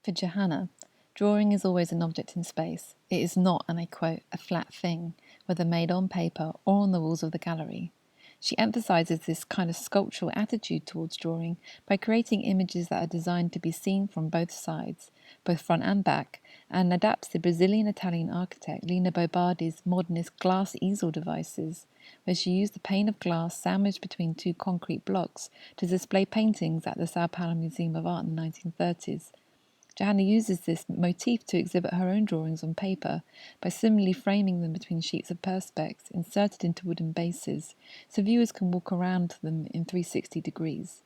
For Johanna, drawing is always an object in space. It is not, and I quote, a flat thing, whether made on paper or on the walls of the gallery. She emphasizes this kind of sculptural attitude towards drawing by creating images that are designed to be seen from both sides, both front and back, and adapts the Brazilian-Italian architect Lina Bobardi's modernist glass easel devices, where she used a pane of glass sandwiched between two concrete blocks to display paintings at the Sao Paulo Museum of Art in the 1930s. Johanna uses this motif to exhibit her own drawings on paper by similarly framing them between sheets of perspex inserted into wooden bases, so viewers can walk around them in 360 degrees.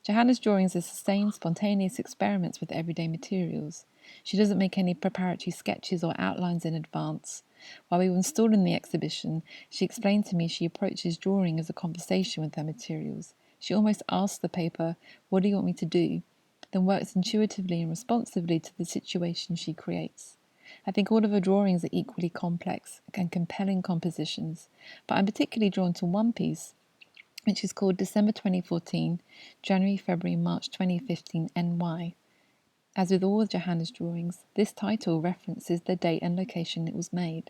Johanna's drawings are sustained, spontaneous experiments with everyday materials. She doesn't make any preparatory sketches or outlines in advance. While we were installed in the exhibition, she explained to me she approaches drawing as a conversation with her materials. She almost asks the paper, "What do you want me to do?" then works intuitively and responsively to the situation she creates. I think all of her drawings are equally complex and compelling compositions, but I'm particularly drawn to one piece, which is called December 2014, January, February, March 2015 NY. As with all of Johanna's drawings, this title references the date and location it was made.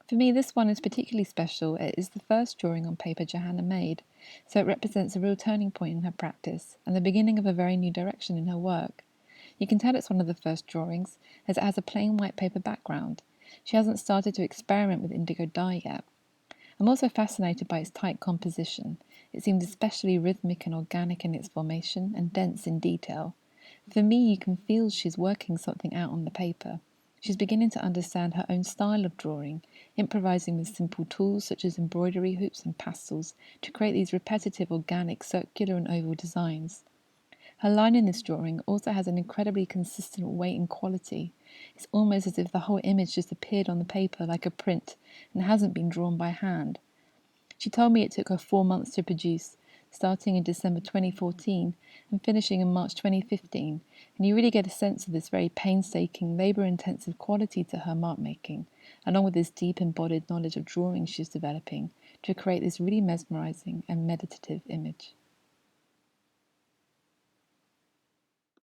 For me, this one is particularly special. It is the first drawing on paper Johanna made, so it represents a real turning point in her practice and the beginning of a very new direction in her work. You can tell it's one of the first drawings, as it has a plain white paper background. She hasn't started to experiment with indigo dye yet. I'm also fascinated by its tight composition. It seems especially rhythmic and organic in its formation and dense in detail. For me, you can feel she's working something out on the paper. She's beginning to understand her own style of drawing, improvising with simple tools such as embroidery hoops and pastels to create these repetitive, organic, circular and oval designs. Her line in this drawing also has an incredibly consistent weight and quality. It's almost as if the whole image just appeared on the paper like a print and hasn't been drawn by hand. She told me it took her 4 months to produce, starting in December 2014 and finishing in March 2015, and you really get a sense of this very painstaking, labour-intensive quality to her mark making, along with this deep embodied knowledge of drawing she's developing to create this really mesmerising and meditative image.